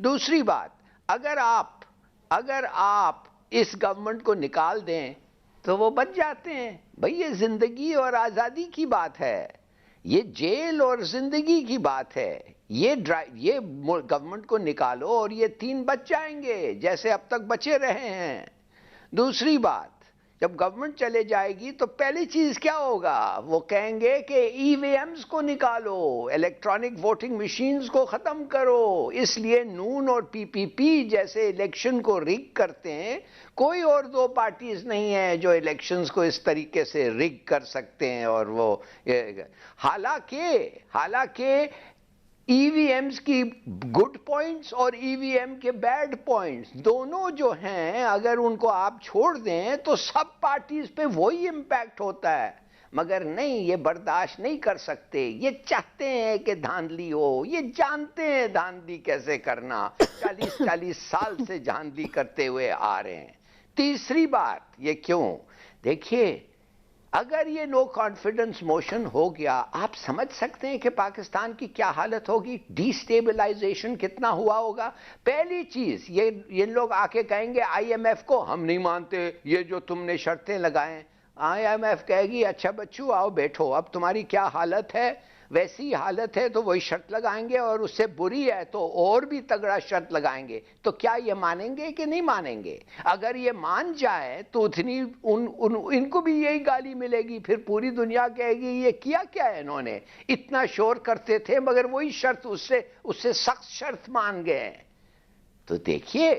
دوسری بات، اگر آپ اس گورنمنٹ کو نکال دیں تو وہ بچ جاتے ہیں. بھئی یہ زندگی اور آزادی کی بات ہے، یہ جیل اور زندگی کی بات ہے. یہ گورنمنٹ کو نکالو اور یہ 3 بچ جائیں گے جیسے اب تک بچے رہے ہیں. دوسری بات، جب گورنمنٹ چلے جائے گی تو پہلی چیز کیا ہوگا؟ وہ کہیں گے کہ ای وی ایمز کو نکالو، الیکٹرانک ووٹنگ مشینز کو ختم کرو. اس لیے نون اور پی پی پی جیسے الیکشن کو رگ کرتے ہیں. کوئی اور 2 پارٹیز نہیں ہیں جو الیکشنز کو اس طریقے سے رگ کر سکتے ہیں. اور وہ حالانکہ ای وی ایمز کی گڈ پوائنٹس اور ای وی ایم کے بیڈ پوائنٹس دونوں جو ہیں، اگر ان کو آپ چھوڑ دیں تو سب پارٹیز پہ وہی امپیکٹ ہوتا ہے. مگر نہیں، یہ برداشت نہیں کر سکتے. یہ چاہتے ہیں کہ دھاندلی ہو، یہ جانتے ہیں دھاندلی کیسے کرنا. 40 سال سے دھاندلی کرتے ہوئے آ رہے ہیں. تیسری بات، یہ کیوں؟ دیکھیے، اگر یہ نو کانفیڈنس موشن ہو گیا، آپ سمجھ سکتے ہیں کہ پاکستان کی کیا حالت ہوگی. ڈی سٹیبلائزیشن کتنا ہوا ہوگا. پہلی چیز، یہ لوگ آ کے کہیں گے آئی ایم ایف کو ہم نہیں مانتے یہ جو تم نے شرطیں لگائیں. آئی ایم ایف کہے گی اچھا بچو آؤ بیٹھو، اب تمہاری کیا حالت ہے، ویسی حالت ہے تو وہی شرط لگائیں گے، اور اس سے بری ہے تو اور بھی تگڑا شرط لگائیں گے. تو کیا یہ مانیں گے کہ نہیں مانیں گے؟ اگر یہ مان جائے تو ان کو بھی یہی گالی ملے گی. پھر پوری دنیا کہے گی یہ کیا ہے انہوں نے، اتنا شور کرتے تھے مگر وہی شرط اس سے سخت شرط مان گئے. تو دیکھیے،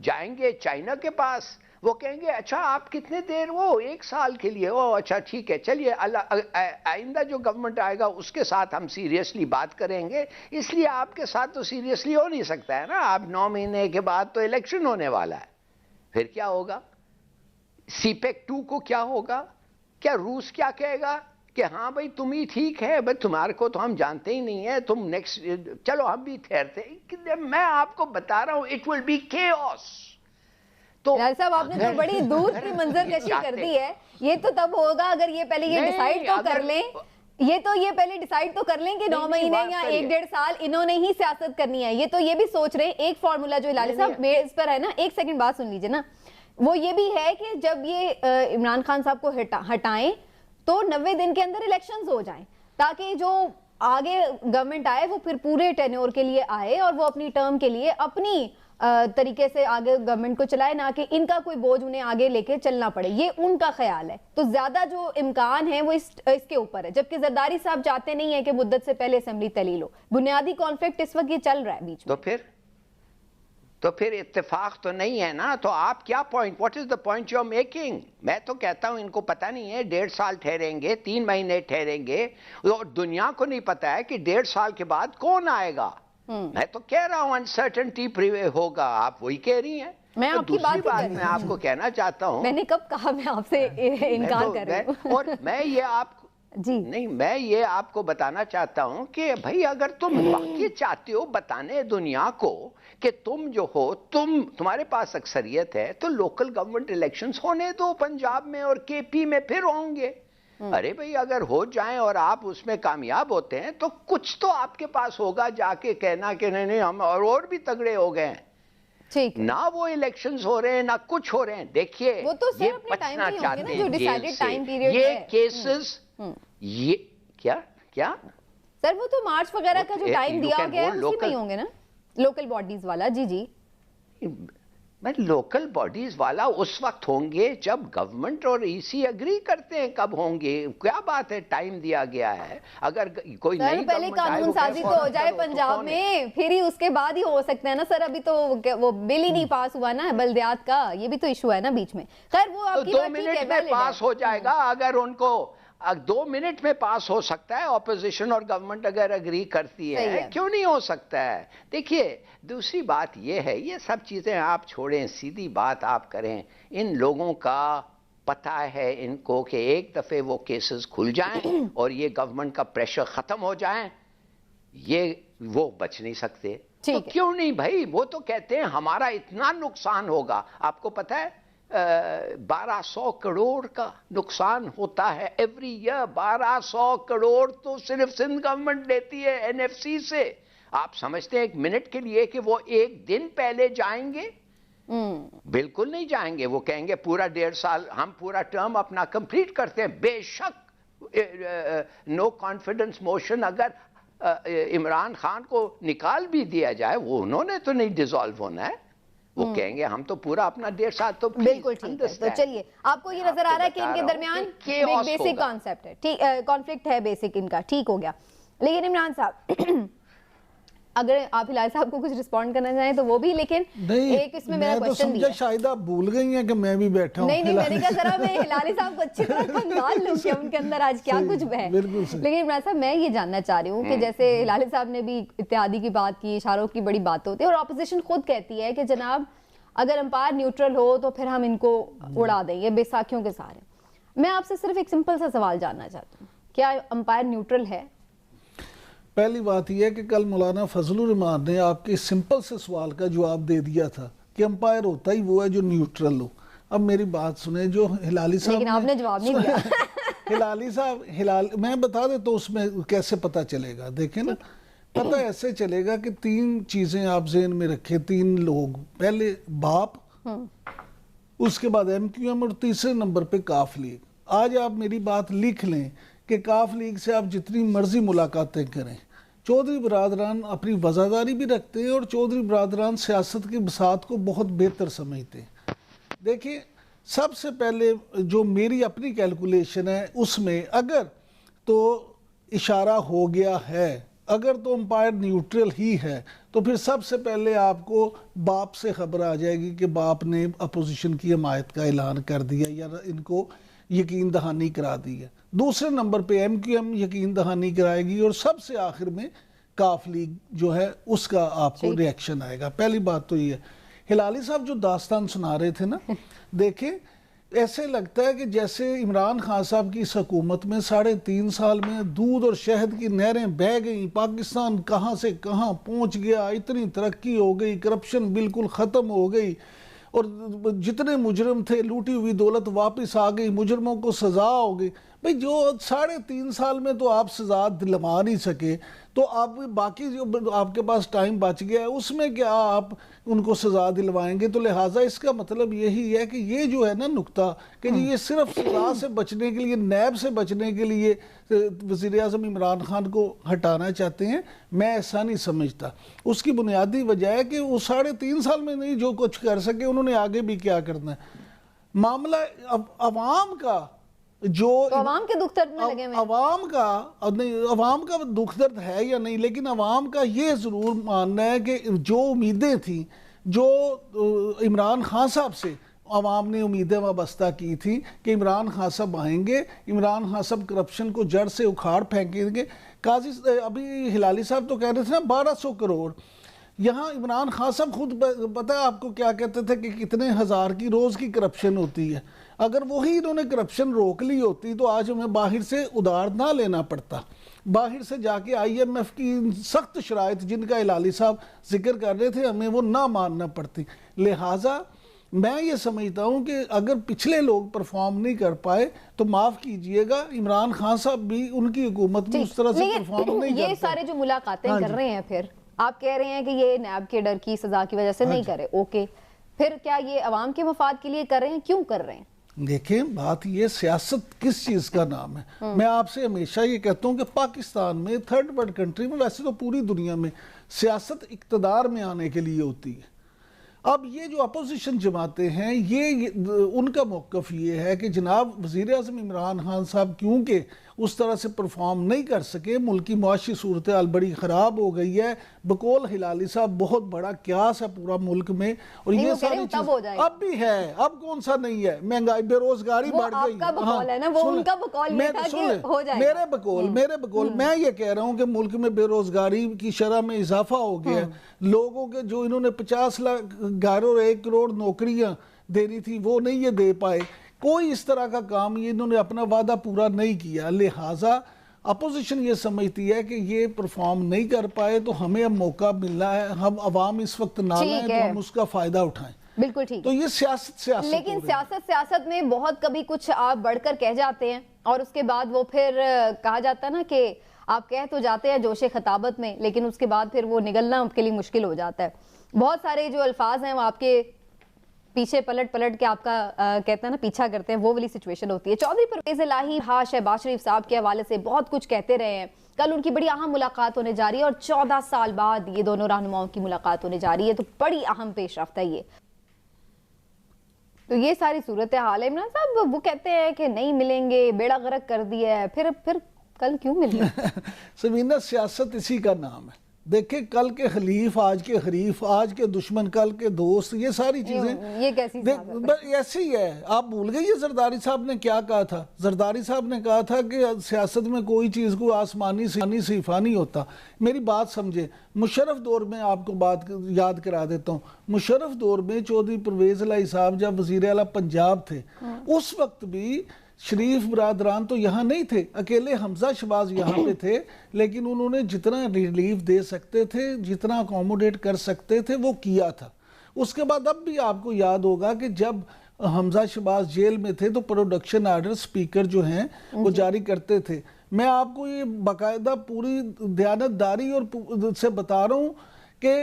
جائیں گے چائنا کے پاس، وہ کہیں گے اچھا آپ کتنے دیر، وہ 1 سال کے لیے، وہ اچھا ٹھیک ہے چلیے، آئندہ جو گورنمنٹ آئے گا اس کے ساتھ ہم سیریسلی بات کریں گے. اس لیے آپ کے ساتھ تو سیریسلی ہو نہیں سکتا ہے نا، آپ 9 مہینے کے بعد تو الیکشن ہونے والا ہے. پھر کیا ہوگا؟ سی پیک 2 کو کیا ہوگا؟ کیا روس کیا کہے گا کہ ہاں بھائی تم ہی ٹھیک ہے، بھائی تمہارے کو تو ہم جانتے ہی نہیں ہے، تم نیکسٹ چلو ہم بھی ٹھہرتے. میں آپ کو بتا رہا ہوں اٹ ول بی کیوس. صاحب آپ نے تو بڑی دور کی منظر کشی کر دی ہے. یہ تو تب ہوگا اگر یہ پہلے یہ ڈیسائیڈ تو کر لیں، یہ پہلے ڈیسائیڈ تو کر لیں کہ 9 مہینے یا 1.5 سال انہوں نے ہی سیاست کرنی ہے. یہ تو یہ بھی سوچ رہے ہیں. ایک فارمولا جو ہلالی صاحب اس پر ہے نا، 1 سیکنڈ بات سن لیجیے نا، وہ یہ بھی ہے کہ جب یہ عمران خان صاحب کو ہٹائیں تو 90 دن کے اندر الیکشنز ہو جائیں، تاکہ جو آگے گورنمنٹ آئے وہ پھر پورے ٹینیور کے لیے آئے اور وہ اپنی ٹرم کے لیے اپنی طریقے سے آگے گورنمنٹ کو چلائے، نہ کہ ان کا کوئی بوجھ انہیں آگے لے کے چلنا پڑے. یہ ان کا خیال ہے. تو زیادہ جو امکان ہے وہ اس کے اوپر ہے، جبکہ زرداری صاحب چاہتے نہیں ہیں کہ مدت سے پہلے اسمبلی تحلیل ہو. بنیادی کانفلکٹ اس وقت یہ چل رہا ہے بیچ میں. تو پھر اتفاق تو نہیں ہے نا. تو آپ کیا point, what is the point you are making? میں تو کہتا ہوں ان کو پتہ نہیں ہے 1.5 سال ٹھہریں گے، 3 مہینے ٹھہریں گے، اور دنیا کو نہیں پتہ ہے کہ 1.5 سال کے بعد کون آئے گا. میں تو کہہ رہا ہوں انسرٹنٹی ہوگا. آپ وہی کہہ رہی ہیں. میں آپ کی بات میں آپ کو کہنا چاہتا ہوں، میں نے کب کہا میں آپ سے انکار کر رہی ہوں. اور میں یہ آپ کو بتانا چاہتا ہوں کہ بھائی اگر تم واقعی چاہتے ہو بتانے دنیا کو کہ تم جو ہو، تمہارے پاس اکثریت ہے، تو لوکل گورنمنٹ الیکشنز ہونے دو پنجاب میں اور کے پی میں، پھر ہوں گے. ارے بھئی اگر ہو جائیں اور آپ اس میں کامیاب ہوتے ہیں تو کچھ تو آپ کے پاس ہوگا جا کے کہنا کہ نہیں ہم اور بھی تگڑے ہو گئے ہیں. نہ وہ الیکشنز ہو رہے ہیں نہ کچھ ہو رہے ہیں. دیکھیے یہ بچنا چاہتے ہیں جیل سے. یہ کیسز یہ کیا سر، وہ تو مارچ وغیرہ کا جو ٹائم دیا گیا ہے اسی میں ہی ہوں گے نا، لوکل باڈیز والا. جی میں لوکل باڈیز والا اس وقت ہوں گے جب گورنمنٹ اور ای سی اگری کرتے ہیں. کب ہوں گے؟ کیا بات ہے، ٹائم دیا گیا ہے. اگر کوئی نہیں پہلے قانون سازی تو ہو جائے پنجاب میں، پھر ہی اس کے بعد ہی ہو سکتا ہے نا سر. ابھی تو وہ بل ہی نہیں پاس ہوا نا بلدیات کا، یہ بھی تو ایشو ہے نا بیچ میں. خیر وہ آپ کی 2 منٹ میں پاس ہو جائے گا. اگر ان کو 2 منٹ میں پاس ہو سکتا ہے، اپوزیشن اور گورنمنٹ اگر اگری کرتی ہے، کیوں نہیں ہو سکتا ہے؟ دیکھیے دوسری بات یہ ہے، یہ سب چیزیں آپ چھوڑیں، سیدھی بات آپ کریں. ان لوگوں کا پتہ ہے ان کو کہ ایک دفعہ وہ کیسز کھل جائیں اور یہ گورنمنٹ کا پریشر ختم ہو جائیں، وہ بچ نہیں سکتے. تو کیوں نہیں بھائی؟ وہ تو کہتے ہیں ہمارا اتنا نقصان ہوگا. آپ کو پتہ ہے 1200 کروڑ کا نقصان ہوتا ہے ایوری ایئر. 1200 کروڑ تو صرف سندھ گورنمنٹ دیتی ہے این ایف سی سے. آپ سمجھتے ہیں ایک منٹ کے لیے کہ وہ ایک دن پہلے جائیں گے؟ بالکل نہیں جائیں گے. وہ کہیں گے پورا 1.5 سال ہم پورا ٹرم اپنا کمپلیٹ کرتے ہیں. بے شک نو کانفیڈنس موشن اگر عمران خان کو نکال بھی دیا جائے، وہ انہوں نے تو نہیں ڈیزالو ہونا ہے. وہ کہیں گے ہم تو پورا اپنا 1.5 سال تو بالکل ٹھیک ہے. تو چلیے آپ کو یہ نظر آ رہا ہے کہ ان کے درمیان بیسک کانسیپٹ ہے، کانفلکٹ ہے بیسک ان کا. ٹھیک ہو گیا. لیکن عمران صاحب اگر آپ ہلال صاحب کو کچھ رسپونڈ کرنا چاہیں تو وہ بھی، لیکن ایک اس میں میرا کوشچن بھی ہے. شاید آپ بھول گئی ہیں کہ میں بھی بیٹھا ہوں. نہیں میں نے کہا ذرا میں ہلالی صاحب کو اچھی طرح کھنگال لوں کہ ان کے اندر آج کیا کچھ ہے. لیکن عمران صاحب میں یہ جاننا چاہ رہی ہوں کہ جیسے ہلالی صاحب نے بھی اتحادی کی بات کی، اشاروں کی بڑی بات ہوتی ہے، اور اپوزیشن خود کہتی ہے کہ جناب اگر امپائر نیوٹرل ہو تو پھر ہم ان کو اڑا دیں گے بیساکھیوں کے سارے. میں آپ سے صرف ایک سمپل سا سوال جاننا چاہتا ہوں، کیا امپائر نیوٹرل ہے؟ پہلی بات یہ ہے کہ کل مولانا فضل الرحمان نے آپ کے سمپل سے سوال کا جواب دے دیا تھا کہ امپائر ہوتا ہی وہ ہے جو نیوٹرل ہو. اب میری بات سنیں، جو ہلالی صاحب، لیکن آپ نے جواب نہیں دیا. ہلالی صاحب، میں بتا دے تو اس میں کیسے پتہ چلے گا. دیکھیں نا، پتہ ایسے چلے گا کہ 3 چیزیں آپ ذہن میں رکھیں. 3 لوگ، پہلے باپ، اس کے بعد MQM، اور تیسرے نمبر پہ کاف لیگ. آج آپ میری بات لکھ لیں کہ کاف لیگ سے آپ جتنی مرضی ملاقاتیں کریں، چودھری برادران اپنی وزاداری بھی رکھتے ہیں اور چودھری برادران سیاست کی بساط کو بہت بہتر سمجھتے ہیں. دیکھیں، سب سے پہلے جو میری اپنی کیلکولیشن ہے اس میں اگر تو اشارہ ہو گیا ہے، اگر تو امپائر نیوٹرل ہی ہے، تو پھر سب سے پہلے آپ کو باپ سے خبر آ جائے گی کہ باپ نے اپوزیشن کی حمایت کا اعلان کر دیا یا ان کو یقین دہانی کرا دی ہے. دوسرے نمبر پہ MQM یقین دہانی کرائے گی، اور سب سے آخر میں کاف لیگ جو ہے اس کا آپ کو ریاکشن آئے گا. پہلی بات تو یہ ہے. ہلالی صاحب جو داستان سنا رہے تھے نا، دیکھیں ایسے لگتا ہے کہ جیسے عمران خان صاحب کی اس حکومت میں 3.5 سال میں دودھ اور شہد کی نہریں بہہ گئیں، پاکستان کہاں سے کہاں پہنچ گیا، اتنی ترقی ہو گئی، کرپشن بالکل ختم ہو گئی، اور جتنے مجرم تھے لوٹی ہوئی دولت واپس آ گئی، مجرموں کو سزا ہو گئی. بھئی جو 3.5 سال میں تو آپ سزا دلوا نہیں سکے، تو آپ باقی جو آپ کے پاس ٹائم بچ گیا ہے اس میں کیا آپ ان کو سزا دلوائیں گے؟ تو لہٰذا اس کا مطلب یہی ہے کہ یہ جو ہے نا نقطہ کہ یہ صرف سزا سے بچنے کے لیے، نیب سے بچنے کے لیے وزیر اعظم عمران خان کو ہٹانا چاہتے ہیں. میں ایسا نہیں سمجھتا. اس کی بنیادی وجہ ہے کہ وہ 3.5 سال میں نہیں جو کچھ کر سکے، انہوں نے آگے بھی کیا کرنا ہے. معاملہ عوام کا جو عوام کے دکھ درد میں لگے ہوئے، عوام کا دکھ درد ہے یا نہیں، لیکن عوام کا یہ ضرور ماننا ہے کہ جو امیدیں تھیں، جو عمران خان صاحب سے عوام نے امیدیں وابستہ کی تھی کہ عمران خان صاحب آئیں گے، عمران خان صاحب کرپشن کو جڑ سے اکھاڑ پھینکیں گے. قاضی ابھی ہلالی صاحب تو کہہ رہے تھے نا 1200 کروڑ. یہاں عمران خان صاحب خود پتہ ہے آپ کو کیا کہتے تھے کہ کتنے ہزار کی روز کی کرپشن ہوتی ہے. اگر وہی انہوں نے کرپشن روک لی ہوتی تو آج ہمیں باہر سے ادھار نہ لینا پڑتا، باہر سے جا کے IMF کی سخت شرائط جن کا ہلالی صاحب ذکر کر رہے تھے ہمیں وہ نہ ماننا پڑتی. لہٰذا میں یہ سمجھتا ہوں کہ اگر پچھلے لوگ پرفارم نہیں کر پائے تو معاف کیجئے گا، عمران خان صاحب بھی ان کی حکومت میں اس طرح سے پرفارم نہیں کرتے. یہ سارے جو ملاقاتیں کر رہے ہیں، پھر آپ کہہ رہے ہیں کہ یہ نیب کے ڈر کی سزا کی وجہ سے نہیں کرے، اوکے، پھر کیا یہ عوام کے مفاد کے لیے کر رہے ہیں؟ کیوں کر رہے ہیں؟ دیکھیں بات یہ سیاست کس چیز کا نام ہے. میں آپ سے ہمیشہ یہ کہتا ہوں کہ پاکستان میں 3rd world کنٹری میں، ویسے تو پوری دنیا میں، سیاست اقتدار میں آنے کے لیے ہوتی ہے. اب یہ جو اپوزیشن جماعتیں ہیں، یہ ان کا موقف یہ ہے کہ جناب وزیر اعظم عمران خان صاحب کیونکہ اس طرح سے پرفارم نہیں کر سکے، ملکی معاشی صورتحال بڑی خراب ہو گئی ہے، بقول ہلالی صاحب بہت بڑا قیاس ہے پورا ملک میں، اور یہ ساری چیز اب بھی ہے، اب کون سا نہیں ہے، مہنگائی، بے روزگاری بڑھ گئی. میرے بقول میں یہ کہہ رہا ہوں کہ ملک میں بے روزگاری کی شرح میں اضافہ ہو گیا ہے. لوگوں کے جو انہوں نے 50 لاکھ 1.5 کروڑ نوکریاں دینی تھی وہ نہیں یہ دے پائے. کوئی اس طرح کا کام یہ انہوں نے اپنا وعدہ پورا نہیں کیا. لہٰذا اپوزیشن یہ سمجھتی ہے کہ یہ پرفارم نہیں کر پائے تو ہمیں اب موقع ملنا ہے، ہم عوام اس وقت نہ لائیں تو ہم اس کا فائدہ اٹھائیں. بالکل ٹھیک. تو یہ سیاست لیکن سیاست میں بہت کبھی کچھ آپ بڑھ کر کہہ جاتے ہیں اور اس کے بعد وہ پھر کہا جاتا ہے نا کہ آپ کہہ تو جاتے ہیں جوش خطابت میں، لیکن اس کے بعد پھر وہ نگلنا آپ کے لیے مشکل ہو جاتا ہے. بہت سارے جو الفاظ ہیں وہ آپ کے پیچھے پلٹ کے آپ کا کہتے ہیں نا پیچھا کرتے ہیں، وہ والی سچویشن ہوتی ہے. چودھری پرویز الہی شہباز شریف صاحب کے حوالے سے بہت کچھ کہتے رہے ہیں. کل ان کی بڑی اہم ملاقات ہونے جا رہی ہے اور 14 سال بعد یہ دونوں رہنماؤں کی ملاقات ہونے جا رہی ہے، تو بڑی اہم پیش رفت ہے یہ. تو یہ ساری صورتحال ہے. عمران صاحب وہ کہتے ہیں کہ نہیں ملیں گے، بیڑا غرق کر دیا ہے، پھر کل کیوں مل گئے؟ سمینہ سیاست اسی کا نام ہے. دیکھیں کل کے خلیف آج کے حریف، آج کے دشمن کل کے دوست، یہ ساری چیزیں یہ کیسی ایسی ہی ہے. آپ بھول گئے یہ زرداری صاحب نے کیا کہا تھا؟ زرداری صاحب نے کہا تھا کہ سیاست میں کوئی چیز کو آسمانی صفا نہیں ہوتا. میری بات سمجھے، مشرف دور میں آپ کو بات یاد کرا دیتا ہوں. مشرف دور میں چودھری پرویز الہی صاحب جب وزیر اعلیٰ پنجاب تھے، اس وقت بھی شریف برادران تو یہاں نہیں تھے، اکیلے حمزہ شہباز یہاں پہ تھے، لیکن انہوں نے جتنا ریلیف دے سکتے تھے، جتنا اکوموڈیٹ کر سکتے تھے وہ کیا تھا. اس کے بعد اب بھی آپ کو یاد ہوگا کہ جب حمزہ شہباز جیل میں تھے تو پروڈکشن آرڈر سپیکر جو ہیں وہ جاری کرتے تھے. میں آپ کو یہ باقاعدہ پوری دیانتداری اور سے بتا رہا ہوں کہ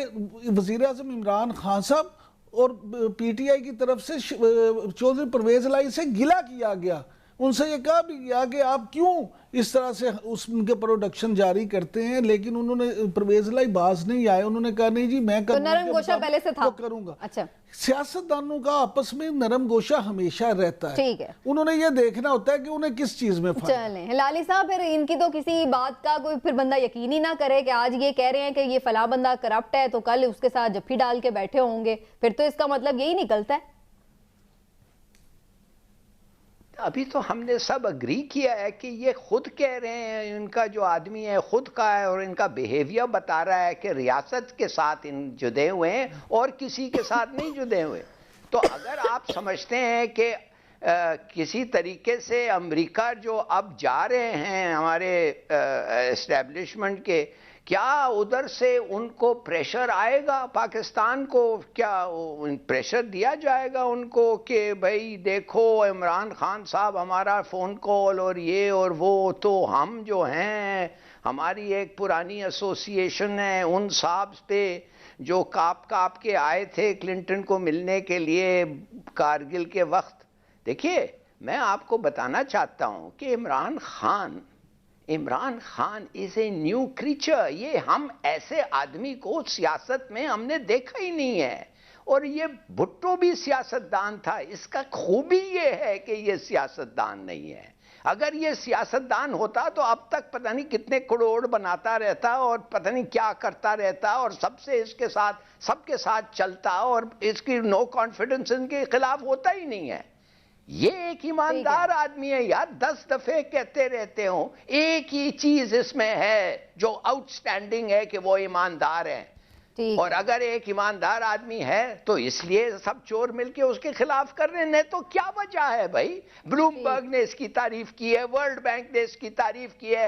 وزیر اعظم عمران خان صاحب اور پی ٹی آئی کی طرف سے چودھری پرویز الہی سے گلہ کیا گیا. ان سے یہ کہا بھی گیا کہ آپ کیوں اس طرح سے ان کے پروڈکشن جاری کرتے ہیں، لیکن انہوں نے پرویز الہی باز نہیں آئے. انہوں نے کہا نہیں جی میں نرم گوشہ پہلے سے تھا، کروں گا. اچھا، سیاستدانوں کا آپس میں نرم گوشہ ہمیشہ رہتا ہے. ٹھیک ہے، انہوں نے یہ دیکھنا ہوتا ہے کہ انہیں کس چیز میں فائدہ. چلیں ہلالی صاحب، پھر ان کی تو کسی بات کا کوئی پھر بندہ یقین ہی نہ کرے کہ آج یہ کہہ رہے ہیں کہ یہ فلاں بندہ کرپٹ ہے تو کل اس کے ساتھ جپھی ڈال کے بیٹھے ہوں گے، پھر تو اس کا مطلب یہی نکلتا ہے. ابھی تو ہم نے سب اگری کیا ہے کہ یہ خود کہہ رہے ہیں، ان کا جو آدمی ہے خود کا ہے اور ان کا بیہیویئر بتا رہا ہے کہ ریاست کے ساتھ ان جدے ہوئے ہیں اور کسی کے ساتھ نہیں جدے ہوئے. تو اگر آپ سمجھتے ہیں کہ کسی طریقے سے امریکہ جو اب جا رہے ہیں ہمارے اسٹیبلشمنٹ کے، کیا ادھر سے ان کو پریشر آئے گا؟ پاکستان کو کیا پریشر دیا جائے گا ان کو کہ بھائی دیکھو عمران خان صاحب ہمارا فون کال اور یہ اور وہ، تو ہم جو ہیں ہماری ایک پرانی ایسوسیشن ہے، ان صاحب پہ جو کاپ کے آئے تھے کلنٹن کو ملنے کے لیے کارگل کے وقت. دیکھیے میں آپ کو بتانا چاہتا ہوں کہ عمران خان از اے نیو کریچر. یہ ہم ایسے آدمی کو سیاست میں ہم نے دیکھا ہی نہیں ہے. اور یہ بھٹو بھی سیاستدان تھا، اس کا خوبی یہ ہے کہ یہ سیاستدان نہیں ہے. اگر یہ سیاستدان ہوتا تو اب تک پتہ نہیں کتنے کروڑ بناتا رہتا اور پتہ نہیں کیا کرتا رہتا اور سب کے ساتھ چلتا، اور اس کی نو کانفیڈنس ان کے خلاف ہوتا ہی نہیں ہے. یہ ایک ایماندار آدمی ہے یار. 10 دفعے کہتے رہتے ہوں، ایک ہی چیز اس میں ہے جو آؤٹ سٹینڈنگ ہے کہ وہ ایماندار ہیں. اور اگر ایک ایماندار آدمی ہے تو اس لیے سب چور مل کے اس کے خلاف کر رہے ہیں. تو کیا وجہ ہے بھائی؟ بلومبرگ نے اس کی تعریف کی ہے، ورلڈ بینک نے اس کی تعریف کی ہے،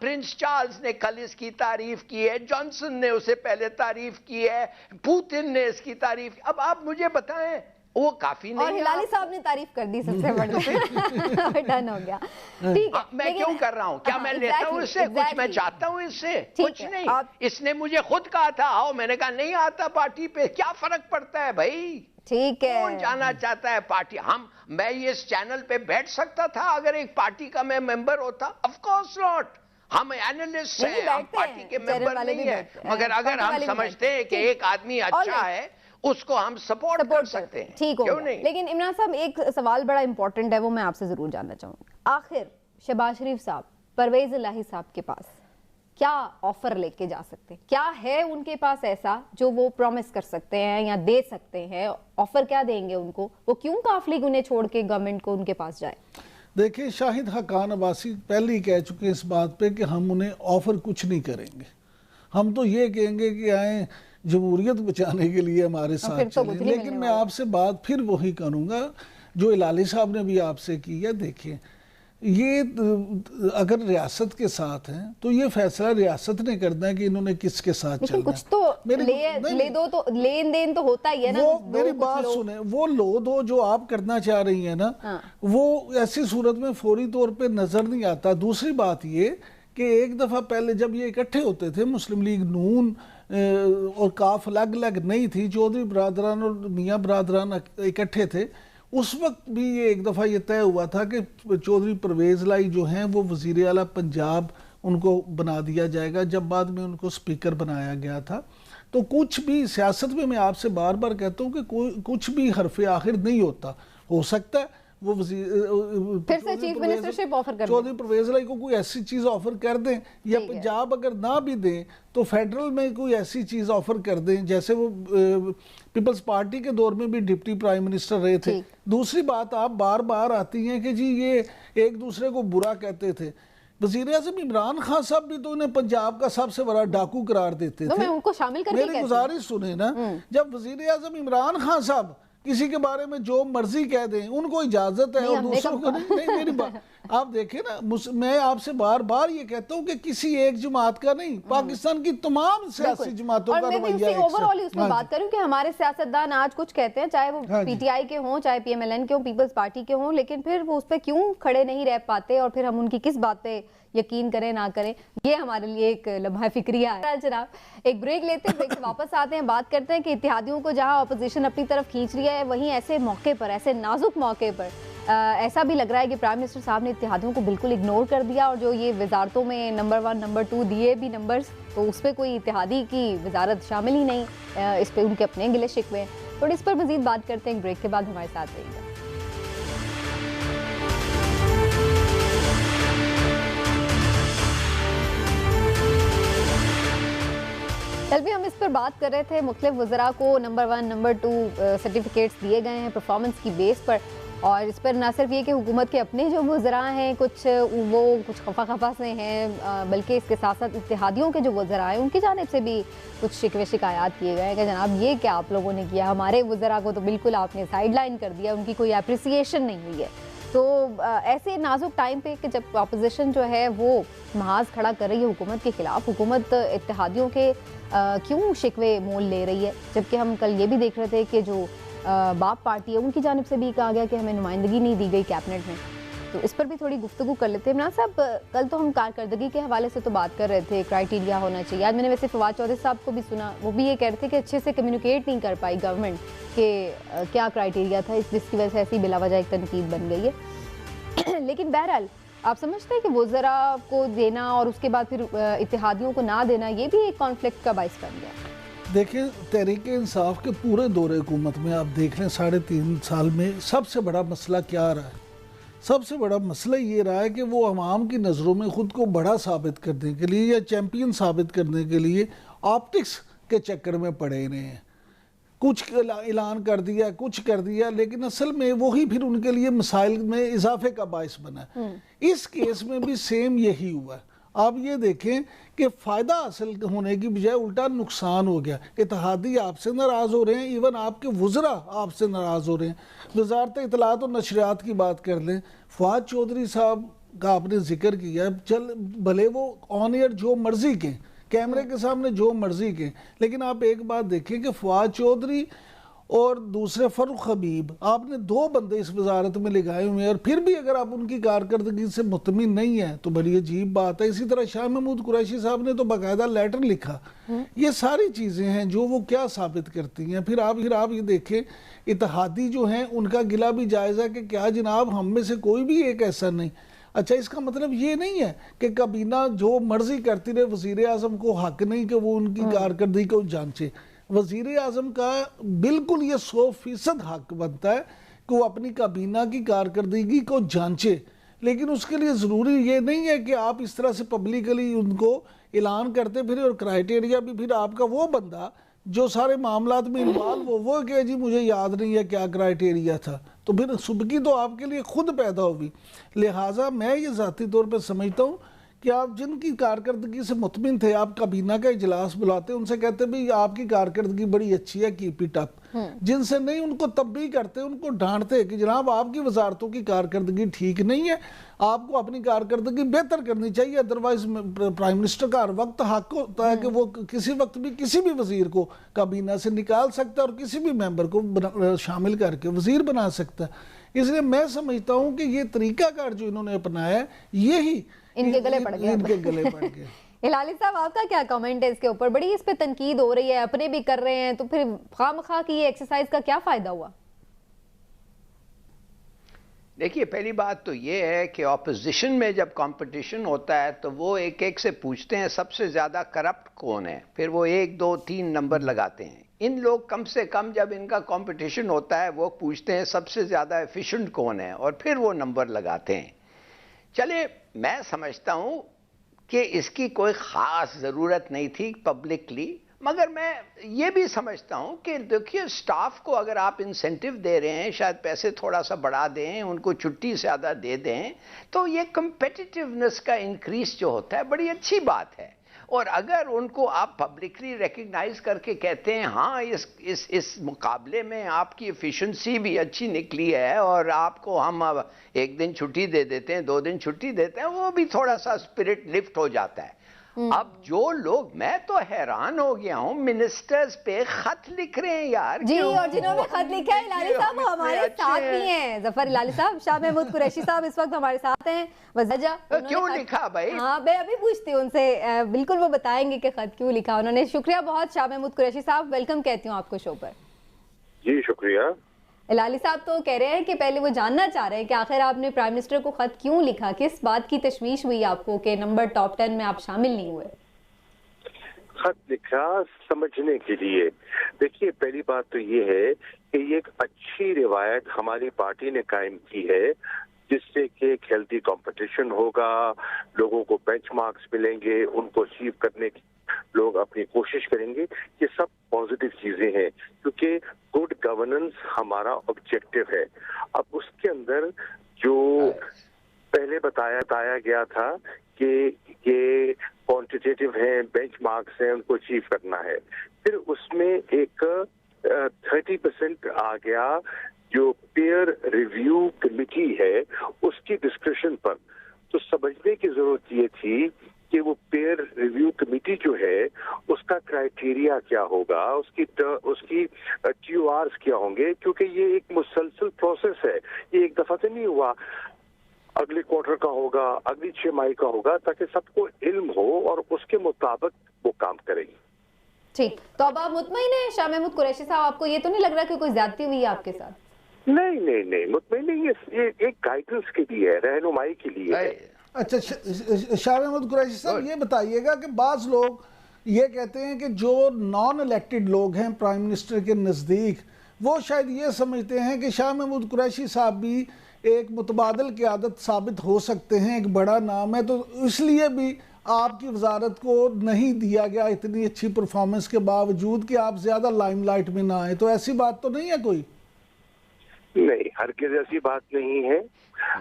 پرنس چارلز نے کل اس کی تعریف کی ہے، جانسن نے اسے پہلے تعریف کی ہے، پوتن نے اس کی تعریف. اب آپ مجھے بتائیں وہ کافی نہیں. اور ہلالی صاحب نے تعریف کر دی سب سے بڑی، ڈن ہو گیا. ٹھیک ہے، میں کیوں کر رہا ہوں؟ کیا میں لیتا ہوں اس سے کچھ؟ میں چاہتا ہوں اس سے کچھ نہیں. اس نے مجھے خود کہا تھا آؤ، میں نے کہا نہیں آتا پارٹی پہ. کیا فرق پڑتا ہے بھائی؟ ٹھیک ہے، کون جانا چاہتا ہے پارٹی؟ میں یہ اس چینل پہ بیٹھ سکتا تھا اگر ایک پارٹی کا میں ممبر ہوتا؟ Of course not. ہم اینالسٹ ہیں، ہم پارٹی کے ممبر نہیں ہیں. مگر اگر ہم سمجھتے ہیں کہ ایک آدمی اچھا ہے اس کو ہم سپورٹ کر سکتے ہیں. ٹھیک ہو. لیکن عمران صاحب ایک سوال بڑا امپورٹنٹ ہے، وہ میں آپ سے ضرور جاننا چاہوں گا. آخر شہباز شریف صاحب پرویز الہی صاحب کے پاس کیا آفر لے کے جا سکتے ہیں؟ کیا ہے ان کے پاس ایسا جو وہ پرومس کر سکتے ہیں یا دے سکتے ہیں؟ آفر کیا دیں گے ان کو؟ وہ کیوں کاف لیگ انہیں چھوڑ کے گورنمنٹ کو ان کے پاس جائے؟ دیکھیں شاہد حقان عباسی پہلے ہی کہہ چکے اس بات پہ کہ ہم انہیں آفر کچھ نہیں کریں گے. ہم تو یہ کہیں گے کہ آئیں جمہوریت بچانے کے لیے ہمارے ساتھ چلیں. لیکن میں آپ سے بات پھر وہی کروں گا جو ہلالی صاحب نے بھی آپ سے کی ہے. دیکھیں یہ اگر ریاست کے ساتھ ہیں تو یہ فیصلہ ریاست نے کرنا ہے کہ انہوں نے کس کے ساتھ چلنا ہے. کچھ تو لے دو، تو لین دین تو ہوتا ہی ہے نا. میری بات سنیں، وہ لو دو جو آپ کرنا چاہ رہی ہیں نا، وہ ایسی صورت میں فوری طور پہ نظر نہیں آتا. دوسری بات یہ کہ ایک دفعہ پہلے جب یہ اکٹھے ہوتے تھے مسلم لیگ نون اور کاف الگ الگ نہیں تھی، چودھری برادران اور میاں برادران اکٹھے تھے، اس وقت بھی یہ ایک دفعہ یہ طے ہوا تھا کہ چودھری پرویز لائی جو ہیں وہ وزیر اعلیٰ پنجاب ان کو بنا دیا جائے گا، جب بعد میں ان کو سپیکر بنایا گیا تھا۔ تو کچھ بھی سیاست میں آپ سے بار بار کہتا ہوں کہ کچھ بھی حرف آخر نہیں ہوتا، ہو سکتا ہے وہ پھر سے چیف منسٹرشپ آفر کر دیں، چودھری پرویز لائی کو کوئی ایسی چیز آفر کر دیں، یا پنجاب اگر نہ بھی دیں تو فیڈرل میں کوئی ایسی چیز آفر کر دیں، جیسے وہ پیپلز پارٹی کے دور میں بھی ڈپٹی پرائم منسٹر رہے تھے۔ دوسری بات آپ بار بار آتی ہیں کہ جی یہ ایک دوسرے کو برا کہتے تھے، وزیر اعظم عمران خان صاحب بھی تو انہیں پنجاب کا سب سے بڑا ڈاکو قرار دیتے تھے۔ میں ان کو شامل کر کے میری گزارش سنیں نا، جب وزیر اعظم عمران خان صاحب کسی کے بارے میں جو مرضی کہہ دیں ان کو اجازت ہے اور دوسروں کو نہیں، میری بات آپ دیکھیں نا، میں آپ سے بار بار یہ کہتا ہوں کہ کسی ایک جماعت کا نہیں، پاکستان کی تمام سیاسی جماعتوں کا رویہ ایک اور میں اوورال اس میں بات کروں کہ ہمارے سیاستدان آج کچھ کہتے ہیں، چاہے وہ پی ٹی آئی کے ہوں، چاہے پی ایم ایل این کے ہوں، پیپلز پارٹی کے ہوں، لیکن پھر وہ اس پہ کیوں کھڑے نہیں رہ پاتے اور پھر ہم ان کی کس بات پہ یقین کریں نہ کریں، یہ ہمارے لیے ایک لمحہ فکریہ ہے۔ جناب ایک بریک لیتے ہیں، بریک سے واپس آتے ہیں، بات کرتے ہیں کہ اتحادیوں کو جہاں اپوزیشن اپنی طرف کھینچ رہی ہے، وہیں ایسے موقع پر، ایسے نازک موقع پر ایسا بھی لگ رہا ہے کہ پرائم منسٹر صاحب نے اتحادیوں کو بالکل اگنور کر دیا، اور جو یہ وزارتوں میں نمبر 1 نمبر 2 دیے بھی نمبرز، تو اس پہ کوئی اتحادی کی وزارت شامل ہی نہیں، اس پہ ان کے اپنے گلے شکوے ہیں۔ تو اس پر مزید بات کرتے ہیں، بریک کے بعد ہمارے ساتھ رہیے گا۔ کل بھی ہم اس پر بات کر رہے تھے، مختلف وزراء کو نمبر 1 نمبر 2 سرٹیفکیٹس دیے گئے ہیں پرفارمنس کی بیس پر، اور اس پر نہ صرف یہ کہ حکومت کے اپنے جو وزراء ہیں کچھ خفا سے ہیں، بلکہ اس کے ساتھ ساتھ اتحادیوں کے جو وزراء ہیں ان کی جانب سے بھی کچھ شکوے شکایات کیے گئے ہیں کہ جناب یہ کیا آپ لوگوں نے کیا، ہمارے وزراء کو تو بالکل آپ نے سائیڈ لائن کر دیا، ان کی کوئی اپریسیشن نہیں ہوئی ہے۔ تو ایسے نازک ٹائم پہ کہ جب اپوزیشن جو ہے وہ محاذ کھڑا کر رہی ہے حکومت کے خلاف، حکومت اتحادیوں کے کیوں شکوے مول لے رہی ہے، جبکہ ہم کل یہ بھی دیکھ رہے تھے کہ جو باپ پارٹی ہے ان کی جانب سے بھی کہا گیا کہ ہمیں نمائندگی نہیں دی گئی کیبنٹ میں۔ تو اس پر بھی تھوڑی گفتگو کر لیتے ہیں۔ عمران صاحب کل تو ہم کارکردگی کے حوالے سے تو بات کر رہے تھے، کرائیٹیریا ہونا چاہیے، آج میں نے ویسے فواد چودھری صاحب کو بھی سنا، وہ بھی یہ کہہ رہے تھے کہ اچھے سے کمیونیکیٹ نہیں کر پائی گورنمنٹ کہ کیا کرائیٹیریا تھا، جس کی وجہ سے ایسی بلا وجہ ایک تنقید بن گئی ہے۔ لیکن بہرحال آپ سمجھتے ہیں کہ وزراء کو دینا اور اس کے بعد پھر اتحادیوں کو نہ دینا یہ بھی ایک کانفلکٹ کا باعث بن گیا؟ دیکھیں تحریک انصاف کے پورے دور حکومت میں آپ دیکھ لیں 3.5 سال میں سب سے بڑا مسئلہ کیا رہا ہے؟ سب سے بڑا مسئلہ یہ رہا ہے کہ وہ عوام کی نظروں میں خود کو بڑا ثابت کرنے کے لیے یا چیمپئن ثابت کرنے کے لیے آپٹکس کے چکر میں پڑے رہے ہیں، کچھ اعلان کر دیا، کچھ کر دیا، لیکن اصل میں وہی پھر ان کے لیے مسائل میں اضافے کا باعث بنا ہے۔ اس کیس میں بھی سیم یہی ہوا ہے۔ آپ یہ دیکھیں کہ فائدہ حاصل ہونے کی بجائے الٹا نقصان ہو گیا، اتحادی آپ سے ناراض ہو رہے ہیں، ایون آپ کے وزراء آپ سے ناراض ہو رہے ہیں۔ وزارت اطلاعات و نشریات کی بات کر لیں، فواد چودھری صاحب کا آپ نے ذکر کیا، بھلے وہ آن ایئر جو مرضی کے کیمرے کے سامنے جو مرضی کے، لیکن آپ ایک بات دیکھیں کہ فواد چودھری اور دوسرے فروخ حبیب، آپ نے 2 بندے اس وزارت میں لگائے ہوئے ہیں، اور پھر بھی اگر آپ ان کی کارکردگی سے مطمئن نہیں ہیں تو بڑی عجیب بات ہے۔ اسی طرح شاہ محمود قریشی صاحب نے تو باقاعدہ لیٹر لکھا۔ یہ ساری چیزیں ہیں جو وہ کیا ثابت کرتی ہیں۔ پھر آپ یہ دیکھیں اتحادی جو ہیں ان کا گلہ بھی جائز ہے کہ کیا جناب ہم میں سے کوئی بھی ایک ایسا نہیں۔ اچھا اس کا مطلب یہ نہیں ہے کہ کابینہ جو مرضی کرتی رہے، وزیر اعظم کو حق نہیں کہ وہ ان کی کارکردگی کو جانچے۔ وزیر اعظم کا بالکل یہ 100% حق بنتا ہے کہ وہ اپنی کابینہ کی کارکردگی کو جانچے، لیکن اس کے لیے ضروری یہ نہیں ہے کہ آپ اس طرح سے پبلکلی ان کو اعلان کرتے پھر، اور کرائیٹیریا بھی پھر آپ کا وہ بندہ جو سارے معاملات میں انوالو وہ کہ جی مجھے یاد نہیں ہے کیا کرائیٹیریا تھا، تو پھر سبکی تو آپ کے لیے خود پیدا ہوگی۔ لہٰذا میں یہ ذاتی طور پہ سمجھتا ہوں کہ آپ جن کی کارکردگی سے مطمئن تھے، آپ کابینہ کا اجلاس بلاتے ان سے کہتے بھی آپ کی کارکردگی بڑی اچھی ہے، کیپ اٹ اپ۔ جن سے نہیں ان کو تنبیہ کرتے، ان کو ڈانٹتے کہ جناب آپ کی وزارتوں کی کارکردگی ٹھیک نہیں ہے، آپ کو اپنی کارکردگی بہتر کرنی چاہیے، ادروائز پرائم منسٹر کا ہر وقت حق ہوتا ہے کہ وہ کسی وقت بھی کسی بھی وزیر کو کابینہ سے نکال سکتا ہے اور کسی بھی ممبر کو شامل کر کے وزیر بنا سکتا ہے۔ اس لیے میں سمجھتا ہوں کہ یہ طریقہ کار جو انہوں نے اپنایا ہے یہی ان کے گلے پڑ گئے ہلالی صاحب آپ کا کیا کامنٹ ہے اس کے اوپر؟ بڑی اس پہ تنقید ہو رہی ہے، اپنے بھی کر رہے ہیں، تو پھر خواہ مخواہ کی یہ ایکسرسائز کا کیا فائدہ ہوا؟ دیکھیے پہلی بات تو یہ ہے کہ اپوزیشن میں جب کمپٹیشن ہوتا ہے تو وہ ایک ایک سے پوچھتے ہیں سب سے زیادہ کرپٹ کون ہے، پھر وہ 1 2 3 نمبر لگاتے ہیں. ان لوگ کم سے کم جب ان کا کمپٹیشن ہوتا ہے وہ پوچھتے ہیں سب سے زیادہ ایفیشنٹ کون ہے اور پھر وہ نمبر لگاتے ہیں. چلے میں سمجھتا ہوں کہ اس کی کوئی خاص ضرورت نہیں تھی پبلکلی، مگر میں یہ بھی سمجھتا ہوں کہ دیکھیے سٹاف کو اگر آپ انسینٹیو دے رہے ہیں، شاید پیسے تھوڑا سا بڑھا دیں، ان کو چھٹی زیادہ دے دیں، تو یہ کمپیٹیٹیونیس کا انکریز جو ہوتا ہے بڑی اچھی بات ہے. اور اگر ان کو آپ پبلکلی ریکگنائز کر کے کہتے ہیں ہاں اس مقابلے میں آپ کی ایفیشنسی بھی اچھی نکلی ہے اور آپ کو ہم 1 دن چھٹی دے دیتے ہیں، 2 دن چھٹی دیتے ہیں، وہ بھی تھوڑا سا اسپرٹ لفٹ ہو جاتا ہے. اب جو لوگ، میں تو حیران ہو گیا ہوں، منسٹرز پہ خط لکھ رہے ہیں یار. جی، اور جنہوں نے خط لکھا ہے ہلالی صاحب وہ ہمارے ساتھ بھی ہیں. ظفر ہلالی صاحب، شاہ محمود قریشی صاحب اس وقت ہمارے ساتھ ہیں. وجہ کیوں لکھا بھائی؟ ہاں میں ابھی پوچھتی ہوں ان سے، بالکل وہ بتائیں گے کہ خط کیوں لکھا انہوں نے. شکریہ بہت شاہ محمود قریشی صاحب، ویلکم کہتی ہوں آپ کو شو پر. جی شکریہ. ہلالی صاحب تو کہہ رہے ہیں کہ پہلے وہ جاننا چاہ رہے ہیں کہ آخر آپ نے پرائم منسٹر کو خط کیوں لکھا، کس بات کی تشویش ہوئی آپ کو کہ نمبر ٹاپ 10 میں آپ شامل نہیں ہوئے؟ خط لکھا سمجھنے کے لیے. دیکھیے پہلی بات تو یہ ہے کہ یہ ایک اچھی روایت ہماری پارٹی نے قائم کی ہے جس سے کہ ایک ہیلتھی کمپٹیشن ہوگا، لوگوں کو بینچ مارکس ملیں گے، ان کو اچیو کرنے کی لوگ اپنی کوشش کریں گے. یہ سب پازیٹیو چیزیں ہیں کیونکہ گڈ گورننس ہمارا آبجیکٹو ہے. اب اس کے اندر جو پہلے بتایا گیا تھا کہ یہ کوانٹیٹیو ہیں، بینچ مارکس ہیں، ان کو اچیو کرنا ہے، پھر اس میں ایک 30% آ گیا جو پیئر ریویو کمیٹی ہے اس کی ڈسکشن پر. تو سمجھنے کی ضرورت یہ تھی کہ وہ پیئر ریویو کمیٹی جو ہے اس کا کرائیٹیریا کیا ہوگا، اس کی ٹیو آرز کیا ہوں گے، کیونکہ یہ ایک مسلسل پروسیس ہے، یہ ایک دفعہ سے نہیں ہوا. اگلے کوارٹر کا ہوگا، اگلی 6 ماہ کا ہوگا، تاکہ سب کو علم ہو اور اس کے مطابق وہ کام کریں. ٹھیک، تو اب آپ مطمئن ہیں شاہ محمود قریشی صاحب؟ آپ کو یہ تو نہیں لگ رہا کہ کوئی زیادتی ہوئی ہے آپ کے ساتھ؟ نہیں مطمئن نہیں. یہ ایک گائیڈنس کے لیے ہے، رہنمائی کے لیے ہے. اچھا شاہ محمود قریشی صاحب یہ بتائیے گا کہ بعض لوگ یہ کہتے ہیں کہ جو نان الیکٹڈ لوگ ہیں پرائم منسٹر کے نزدیک، وہ شاید یہ سمجھتے ہیں کہ شاہ محمود قریشی صاحب بھی ایک متبادل قیادت ثابت ہو سکتے ہیں، ایک بڑا نام ہے، تو اس لیے بھی آپ کی وزارت کو نہیں دیا گیا اتنی اچھی پرفارمنس کے باوجود کہ آپ زیادہ لائم لائٹ میں نہ آئے. تو ایسی بات تو نہیں ہے کوئی؟ نہیں، ہرگز ایسی بات نہیں ہے،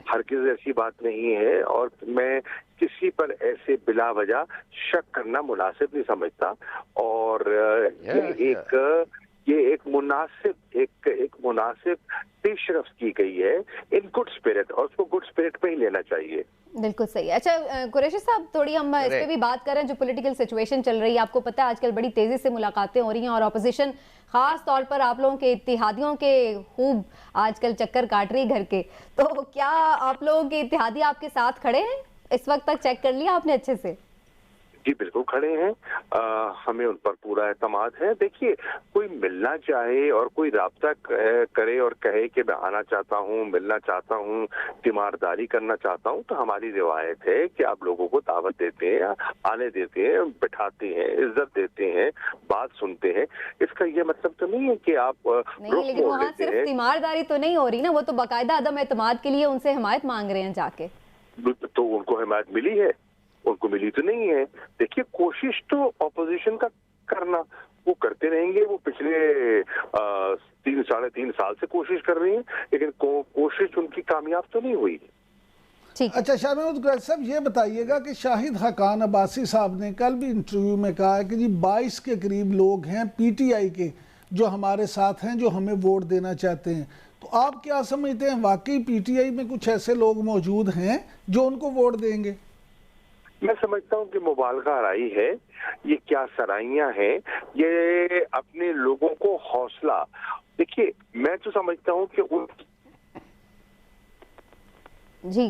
ہرگز ایسی بات نہیں ہے. اور میں کسی پر ایسے بلا وجہ شک کرنا مناسب نہیں سمجھتا. اور یہ ایک مناسب پیش رفت کی گئی ہے ان گڈ اسپرٹ، اور اس کو گڈ اسپرٹ پہ ہی لینا چاہیے. بالکل صحیح. اچھا قریشی صاحب، تھوڑی ہم اس پہ بھی بات کریں جو پولیٹیکل سچویشن چل رہی ہے. آپ کو پتہ ہے آج کل بڑی تیزی سے ملاقاتیں ہو رہی ہیں اور اپوزیشن خاص طور پر آپ لوگوں کے اتحادیوں کے خوب آج کل چکر کاٹ رہی گھر کے. تو کیا آپ لوگوں کے اتحادی آپ کے ساتھ کھڑے ہیں اس وقت تک؟ چیک کر لیا آپ نے اچھے سے؟ جی بالکل کھڑے ہیں، ہمیں ان پر پورا اعتماد ہے. دیکھیے کوئی ملنا چاہے اور کوئی رابطہ کرے اور کہے کہ میں آنا چاہتا ہوں، ملنا چاہتا ہوں، تیمارداری کرنا چاہتا ہوں، تو ہماری روایت ہے کہ آپ لوگوں کو دعوت دیتے ہیں، آنے دیتے ہیں، بٹھاتے ہیں، عزت دیتے ہیں، بات سنتے ہیں. اس کا یہ مطلب تو نہیں ہے کہ آپ نہیں، لیکن وہاں صرف تیمارداری تو نہیں ہو رہی نا، وہ تو باقاعدہ عدم اعتماد کے لیے ان سے حمایت مانگ رہے ہیں جا کے. تو ان کو حمایت ملی ہے؟ ان کو ملی تو نہیں ہے. دیکھیے کوشش تو اپوزیشن کا کرنا، وہ کرتے رہیں گے. وہ پچھلے 3-3.5 سال سے کوشش کر رہی ہیں، لیکن کوشش ان کی کامیاب تو نہیں ہوئی. اچھا شاہ محمود قریشی صاحب یہ بتائیے گا کہ شاہد حقان عباسی صاحب نے کل بھی انٹرویو میں کہا ہے کہ جی 22 کے قریب لوگ ہیں پی ٹی آئی کے جو ہمارے ساتھ ہیں، جو ہمیں ووٹ دینا چاہتے ہیں. تو آپ کیا سمجھتے ہیں، واقعی پی ٹی آئی میں کچھ ایسے لوگ موجود ہیں جو ان کو ووٹ دیں گے؟ میں سمجھتا ہوں کہ مبالغہ آرائی ہے. یہ کیا سرائیاں ہیں، یہ اپنے لوگوں کو حوصلہ. دیکھیے میں تو سمجھتا ہوں کہ جی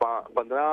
15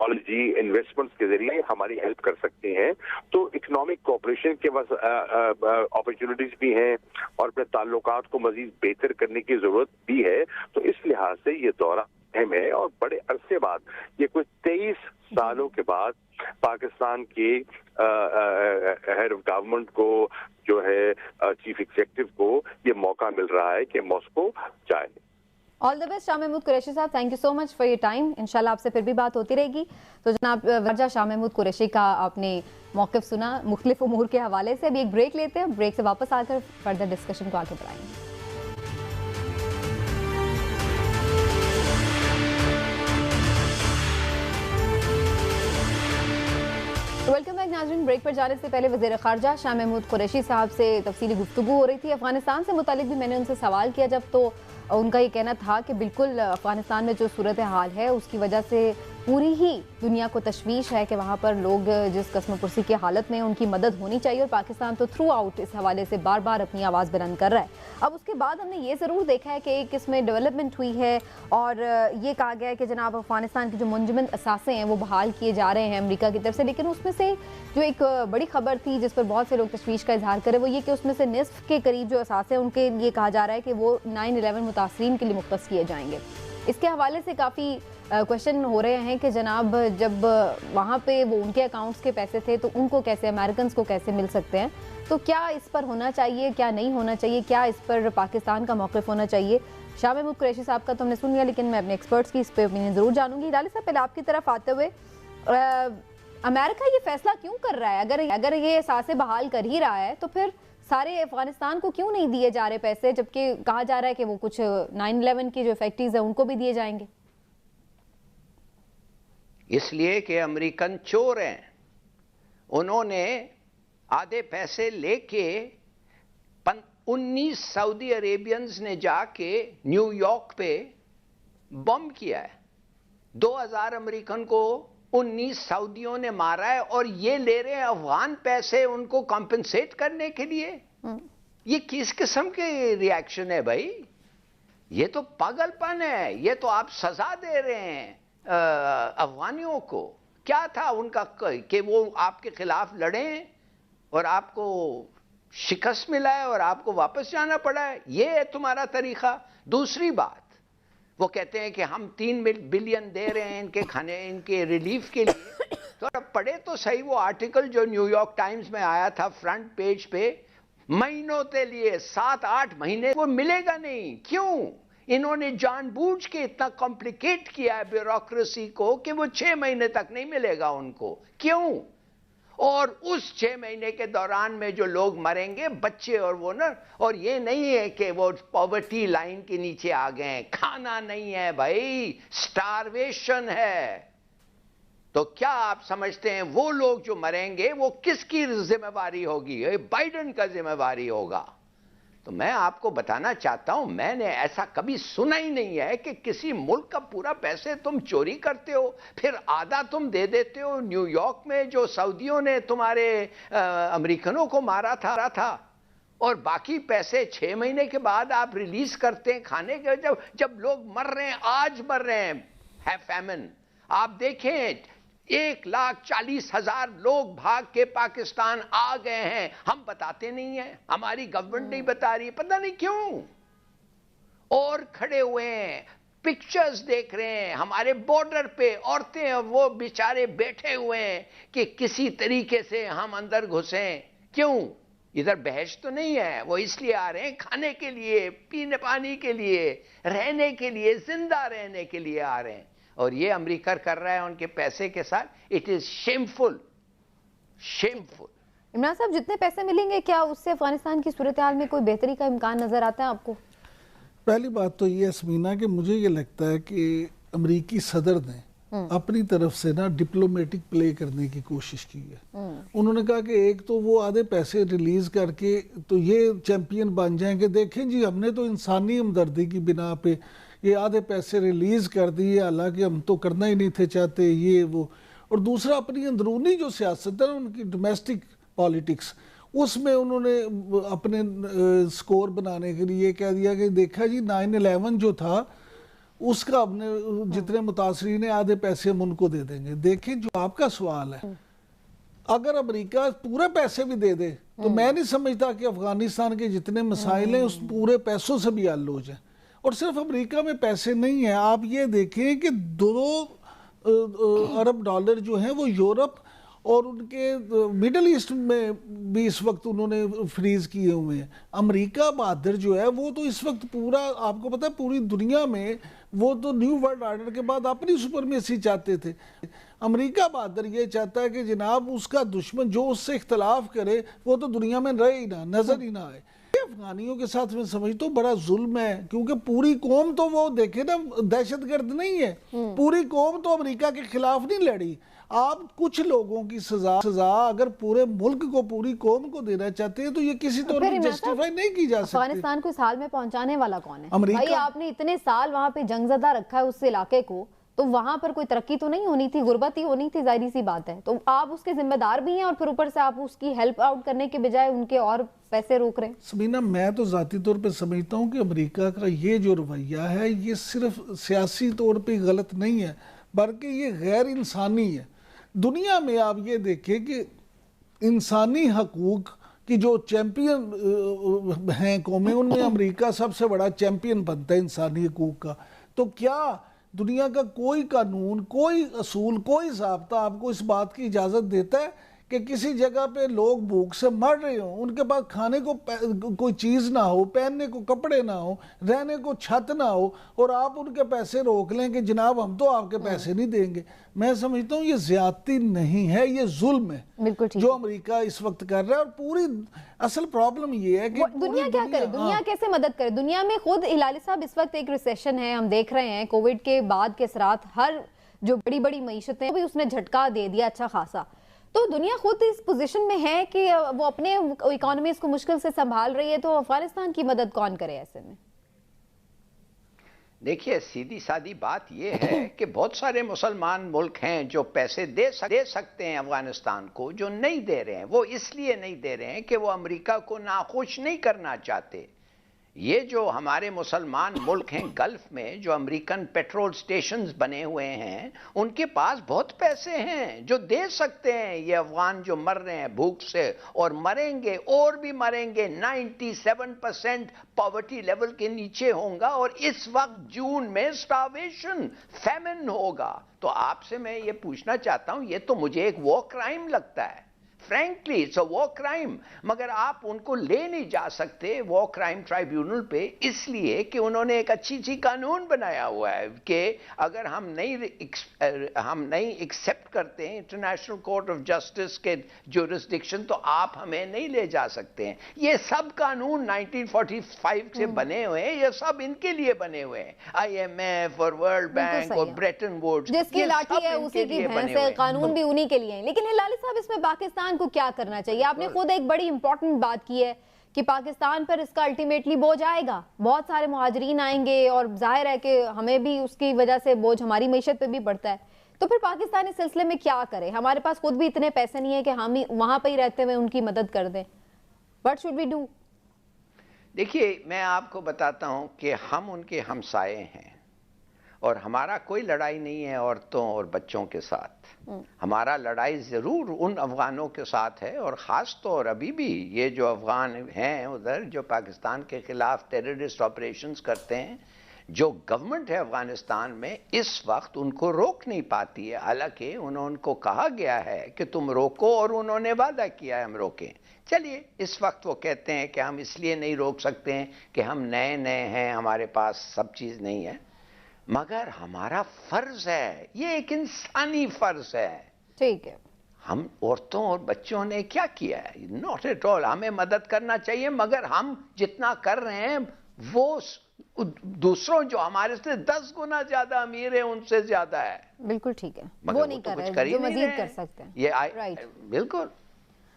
ٹیکنالوجی انویسٹمنٹس کے ذریعے ہماری ہیلپ کر سکتے ہیں. تو اکنامک کوآپریشن کے بس اپرچونٹیز بھی ہیں اور اپنے تعلقات کو مزید بہتر کرنے کی ضرورت بھی ہے. تو اس لحاظ سے یہ دورہ اہم ہے اور بڑے عرصے بعد, یہ کچھ 23 سالوں کے بعد پاکستان کے ہیڈ آف گورنمنٹ کو جو ہے چیف ایگزیکٹو کو یہ موقع مل رہا ہے کہ ماسکو جائے. آل دا بیسٹ شاہ محمود قریشی صاحب, thank you so much for your time. انشاءاللہ آپ سے پھر بھی بات ہوتی رہے گی. تو جناب ورجہ شاہ محمود قریشی کا آپ نے موقف سنا مختلف امور کے حوالے سے. ابھی ایک بریک لیتے ہیں, بریک سے واپس آ کر فردر ڈسکشن کو آگے بڑھائیں گے. ویلکم بیک ناظرین. بریک پر جانے سے پہلے وزیر خارجہ شاہ محمود قریشی صاحب سے تفصیلی گفتگو ہو رہی تھی. افغانستان سے متعلق بھی میں نے ان سے سوال کیا جب, تو ان کا یہ کہنا تھا کہ بالکل افغانستان میں جو صورتحال ہے اس کی وجہ سے پوری ہی دنیا کو تشویش ہے کہ وہاں پر لوگ جس قسم پرسی کی حالت میں ان کی مدد ہونی چاہیے, اور پاکستان تو تھرو آؤٹ اس حوالے سے بار بار اپنی آواز بلند کر رہا ہے. اب اس کے بعد ہم نے یہ ضرور دیکھا ہے کہ ایک اس میں ڈیولپمنٹ ہوئی ہے اور یہ کہا گیا ہے کہ جناب افغانستان کے جو منجمد اثاثے ہیں وہ بحال کیے جا رہے ہیں امریکہ کی طرف سے. لیکن اس میں سے جو ایک بڑی خبر تھی جس پر بہت سے لوگ تشویش کا اظہار کرے, وہ یہ کہ اس میں سے نصف کے قریب جو اثاثے ہیں ان کے لیے کہا جا رہا ہے کہ وہ 9/11 متاثرین کے لیے مختص کیے جائیں گے. اس کے حوالے سے کافی کوشچن ہو رہے ہیں کہ جناب جب وہاں پہ وہ ان کے اکاؤنٹس کے پیسے تھے تو ان کو کیسے, امریکنز کو کیسے مل سکتے ہیں. تو کیا اس پر ہونا چاہیے, کیا نہیں ہونا چاہیے, کیا اس پر پاکستان کا موقف ہونا چاہیے. شاہ محمود قریشی صاحب کا تو ہم نے سن لیا, لیکن میں اپنے ایکسپرٹس کی اس پہ اوپینین ضرور جانوں گی. ہلالی صاحب پہلے آپ کی طرف آتے ہوئے, امریکہ یہ فیصلہ کیوں کر رہا ہے؟ اگر یہ اثاثے بحال کر ہی رہا ہے تو پھر سارے افغانستان کو کیوں نہیں دیے جا رہے پیسے, جبکہ کہا جا رہا ہے کہ وہ کچھ 9/11 کی جو افیکٹیز ہیں ان کو بھی دیے جائیں گے. اس لیے کہ امریکن چور ہیں. انہوں نے آدھے پیسے لے کے 19 سعودی عربینز نے جا کے نیو یارک پہ بم کیا ہے. 2000 امریکن کو 19 سعودیوں نے مارا ہے, اور یہ لے رہے ہیں افغان پیسے ان کو کمپنسیٹ کرنے کے لیے. یہ کس قسم کے ریاکشن ہے بھائی؟ یہ تو پاگل پن ہے. یہ تو آپ سزا دے رہے ہیں افغانیوں کو. کیا تھا ان کا کہ وہ آپ کے خلاف لڑیں اور آپ کو شکست ملا ہے اور آپ کو واپس جانا پڑا ہے؟ یہ ہے تمہارا طریقہ. دوسری بات, وہ کہتے ہیں کہ ہم 3 بلین دے رہے ہیں ان کے کھانے, ان کے ریلیف کے لیے. تو اب پڑھے تو صحیح وہ آرٹیکل جو نیو یارک ٹائمز میں آیا تھا فرنٹ پیج پہ. مہینوں کے لیے 7-8 مہینے وہ ملے گا نہیں. کیوں؟ انہوں نے جان بوجھ کے اتنا کمپلیکیٹ کیا ہے بیوروکریسی کو کہ وہ 6 مہینے تک نہیں ملے گا ان کو. کیوں؟ اور اس 6 مہینے کے دوران میں جو لوگ مریں گے بچے اور وہ نا, اور یہ نہیں ہے کہ وہ پاورٹی لائن کے نیچے آ گئے ہیں, کھانا نہیں ہے بھائی, سٹارویشن ہے. تو کیا آپ سمجھتے ہیں وہ لوگ جو مریں گے وہ کس کی ذمہ داری ہوگی؟ بائیڈن کا ذمہ داری ہوگا. تو میں آپ کو بتانا چاہتا ہوں, میں نے ایسا کبھی سنا ہی نہیں ہے کہ کسی ملک کا پورا پیسے تم چوری کرتے ہو پھر آدھا تم دے دیتے ہو. نیو یارک میں جو سعودیوں نے تمہارے امریکنوں کو مارا تھا اور باقی پیسے 6 مہینے کے بعد آپ ریلیز کرتے ہیں کھانے کے. جب لوگ مر رہے ہیں, آج مر رہے ہیں, ہے فیمن. آپ دیکھیں 1,40,000 لوگ بھاگ کے پاکستان آ گئے ہیں. ہم بتاتے نہیں ہیں, ہماری گورنمنٹ نہیں بتا رہی, پتہ نہیں کیوں. اور کھڑے ہوئے ہیں, پکچرز دیکھ رہے ہیں ہمارے بارڈر پہ, عورتیں وہ بیچارے بیٹھے ہوئے ہیں کہ کسی طریقے سے ہم اندر گھسیں. کیوں؟ ادھر بحث تو نہیں ہے. وہ اس لیے آ رہے ہیں کھانے کے لیے, پینے پانی کے لیے, رہنے کے لیے, زندہ رہنے کے لیے آ رہے ہیں. اور یہ امریکہ کر رہا ہے ان کے پیسے کے ساتھ. It is shameful, shameful. Imran صاحب جتنے پیسے ملیں گے کیا اس سے افغانستان کی صورتحال میں کوئی بہتری کا امکان نظر آتا ہے آپ کو؟ پہلی بات تو یہ سمینا کہ مجھے یہ لگتا ہے کہ امریکی صدر نے اپنی طرف سے نا ڈپلومیٹک پلے کرنے کی کوشش کی ہے. انہوں نے کہا کہ ایک تو وہ آدھے پیسے ریلیز کر کے تو یہ چیمپئن بن جائیں کہ دیکھیں جی ہم نے تو انسانی ہمدردی کی بنا پہ یہ آدھے پیسے ریلیز کر دیے, حالانکہ ہم تو کرنا ہی نہیں تھے چاہتے یہ وہ. اور دوسرا اپنی اندرونی جو سیاست ہے ان کی ڈومیسٹک پالیٹکس, اس میں انہوں نے اپنے سکور بنانے کے لیے کہہ دیا کہ دیکھا جی 9/11 جو تھا اس کا اپنے جتنے متاثرین ہیں آدھے پیسے ہم ان کو دے دیں گے. دیکھیں جو آپ کا سوال ہے, اگر امریکہ پورے پیسے بھی دے دے تو میں نہیں سمجھتا کہ افغانستان کے جتنے مسائل ہیں اس پورے پیسوں سے بھی حل ہو جائیں. اور صرف امریکہ میں پیسے نہیں ہیں, آپ یہ دیکھیں کہ 2 ارب ڈالر جو ہیں وہ یورپ اور ان کے مڈل ایسٹ میں بھی اس وقت انہوں نے فریز کیے ہوئے ہیں. امریکہ بہادر جو ہے وہ تو اس وقت پورا, آپ کو پتہ ہے پوری دنیا میں وہ تو نیو ورلڈ آرڈر کے بعد اپنی سپرمیسی چاہتے تھے. امریکہ بہادر یہ چاہتا ہے کہ جناب اس کا دشمن جو اس سے اختلاف کرے وہ تو دنیا میں رہے ہی نہ, نظر ہی نہ آئے. افغانیوں کے ساتھ میں سمجھتا ہوں بڑا ظلم ہے, کیونکہ پوری قوم تو وہ دیکھیں نا دہشت گرد نہیں ہے, پوری قوم تو امریکہ کے خلاف نہیں لڑی. آپ کچھ لوگوں کی سزا اگر پورے ملک کو, پوری قوم کو دینا چاہتے ہیں تو یہ کسی طور پر جسٹیفائی نہیں کی جا سکتی. افغانستان کو اس حال میں پہنچانے والا کون ہے؟ امریکہ. بھائی آپ نے اتنے سال وہاں پہ جنگ زدہ رکھا ہے اس علاقے کو, تو وہاں پر کوئی ترقی تو نہیں ہونی تھی, غربت ہی ہونی تھی, ظاہری سی بات ہے. تو آپ اس کے ذمہ دار بھی ہیں اور پھر اوپر سے آپ اس کی ہیلپ آؤٹ کرنے کے بجائے ان کے اور پیسے روک رہے ہیں. سمینا میں تو ذاتی طور پہ سمجھتا ہوں کہ امریکہ کا یہ جو رویہ ہے یہ صرف سیاسی طور پہ غلط نہیں ہے بلکہ یہ غیر انسانی ہے. دنیا میں آپ یہ دیکھیں کہ انسانی حقوق کی جو چیمپئن ہیں قومیں, ان میں امریکہ سب سے بڑا چیمپئن بنتا ہے انسانی حقوق کا. تو کیا دنیا کا کوئی قانون, کوئی اصول, کوئی ضابطہ آپ کو اس بات کی اجازت دیتا ہے کہ کسی جگہ پہ لوگ بھوک سے مر رہے ہوں, ان کے پاس کھانے کو کوئی چیز نہ ہو, پہننے کو کپڑے نہ ہو, رہنے کو چھت نہ ہو, اور آپ ان کے پیسے روک لیں کہ جناب ہم تو آپ کے پیسے نہیں دیں گے؟ میں سمجھتا ہوں یہ زیادتی نہیں ہے, یہ ظلم ہے جو امریکہ اس وقت کر رہا ہے. اور پوری اصل پرابلم یہ ہے کہ دنیا کیا کرے, دنیا کیسے مدد کرے؟ دنیا میں خود ہلالی صاحب اس وقت ایک ریسیشن ہے, ہم دیکھ رہے ہیں کووڈ کے بعد کے اثرات, ہر جو بڑی بڑی معیشتیں بھی اس نے جھٹکا دے دیا اچھا خاصا. تو دنیا خود اس پوزیشن میں ہے کہ وہ اپنے اکانومیز کو مشکل سے سنبھال رہی ہے, تو افغانستان کی مدد کون کرے ایسے میں؟ دیکھیے سیدھی سادی بات یہ ہے کہ بہت سارے مسلمان ملک ہیں جو پیسے دے سکتے ہیں افغانستان کو, جو نہیں دے رہے ہیں. وہ اس لیے نہیں دے رہے ہیں کہ وہ امریکہ کو ناخوش نہیں کرنا چاہتے. یہ جو ہمارے مسلمان ملک ہیں گلف میں, جو امریکن پیٹرول سٹیشنز بنے ہوئے ہیں, ان کے پاس بہت پیسے ہیں جو دے سکتے ہیں. یہ افغان جو مر رہے ہیں بھوک سے, اور مریں گے اور بھی مریں گے, 97% پاورٹی لیول کے نیچے ہوگا, اور اس وقت جون میں سٹارویشن, فیمن ہوگا. تو آپ سے میں یہ پوچھنا چاہتا ہوں, یہ تو مجھے ایک وار کرائم لگتا ہے. Frankly it's a war crime. مگر آپ ان کو لے نہیں جا سکتے وار کرائم ٹرائیبیونل پہ, اس لیے کہ انہوں نے ایک اچھی قانون بنایا ہوا ہے کہ اگر ہم نہیں ایکسیپٹ کرتے ہیں انٹرنیشنل کورٹ آف جسٹس کے جورسڈکشن, تو آپ ہمیں نہیں لے جا سکتے ہیں. یہ سب قانون 1945 سے بنے ہوئے ہیں, یہ سب ان کے لیے بنے ہوئے ہیں. IMF اور ورلڈ بینک اور بریٹن ووڈز, جس کی لاٹھی ہے اسی کی بھینس ہے, قانون بھی انہی کے لیے ہیں. لیکن ہلالی صاحب اس میں پاکستان کو کیا کرنا چاہیے؟ آپ نے خود ایک بڑی امپورٹنٹ بات کی ہے کہ پاکستان پر اس کا الٹیمیٹلی بوجھ آئے گا, بہت سارے مہاجرین آئیں گے, اور ظاہر ہے کہ ہمیں بھی اس کی وجہ سے بوجھ ہماری معیشت پہ بھی پڑتا ہے. تو پھر پاکستان اس سلسلے میں کیا کرے؟ ہمارے پاس خود بھی اتنے پیسے نہیں ہیں کہ ہم وہاں پہ ہی رہتے ہوئے ان کی مدد کر دیں. What should we do? دیکھیے میں آپ کو بتاتا ہوں کہ ہم ان کے ہمسائے ہیں, اور ہمارا کوئی لڑائی نہیں ہے عورتوں اور بچوں کے ساتھ. ہمارا لڑائی ضرور ان افغانوں کے ساتھ ہے, اور خاص طور ابھی بھی یہ جو افغان ہیں ادھر جو پاکستان کے خلاف ٹیررسٹ آپریشنز کرتے ہیں, جو گورنمنٹ ہے افغانستان میں اس وقت ان کو روک نہیں پاتی ہے. حالانکہ ان کو کہا گیا ہے کہ تم روکو, اور انہوں نے وعدہ کیا ہے ہم روکیں. چلیے اس وقت وہ کہتے ہیں کہ ہم اس لیے نہیں روک سکتے ہیں کہ ہم نئے ہیں, ہمارے پاس سب چیز نہیں ہے. مگر ہمارا فرض ہے, یہ ایک انسانی فرض ہے. ٹھیک ہے, ہم عورتوں اور بچوں نے کیا کیا ہے؟ Not at all. ہمیں مدد کرنا چاہیے, مگر ہم جتنا کر رہے ہیں وہ دوسروں جو ہمارے سے 10 گنا زیادہ امیر ہیں ان سے زیادہ ہے. بالکل ٹھیک ہے, وہ نہیں کر رہے جو مزید کر سکتے ہیں. یہ بالکل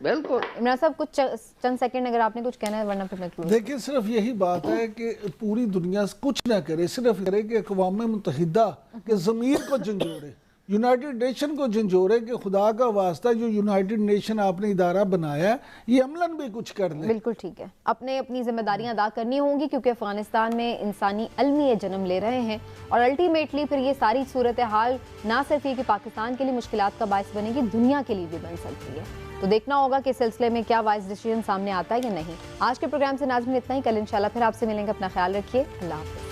بالکل. عمران صاحب کچھ چند سیکنڈ اگر آپ نے کچھ کہنا ہے, ورنہ پھر میں کلوز. دیکھیں صرف یہی بات ہے کہ پوری دنیا کچھ نہ کرے, صرف کرے کہ اقوام متحدہ کے ضمیر کو جھنجھوڑے. یونائٹڈ نیشن کو جھنجھوڑے کہ خدا کا واسطہ جو یونائٹڈ نیشن آپ نے ادارہ بنایا ہے یہ عملاً بھی کچھ کر لے. بالکل ٹھیک ہے, اپنی ذمہ داریاں ادا کرنی ہوں گی, کیونکہ افغانستان میں انسانی المیہ جنم لے رہے ہیں, اور الٹیمیٹلی پھر یہ ساری صورتحال نہ صرف یہ کہ پاکستان کے لیے مشکلات کا باعث بنے گی, دنیا کے لیے بھی بن سکتی ہے. تو دیکھنا ہوگا کہ اس سلسلے میں کیا وائز ڈیسیژن سامنے آتا ہے یا نہیں. آج کے پروگرام سے ناظرین اتنا ہی, کل انشاءاللہ پھر آپ سے ملیں گے. اپنا خیال رکھیے, اللہ حافظ.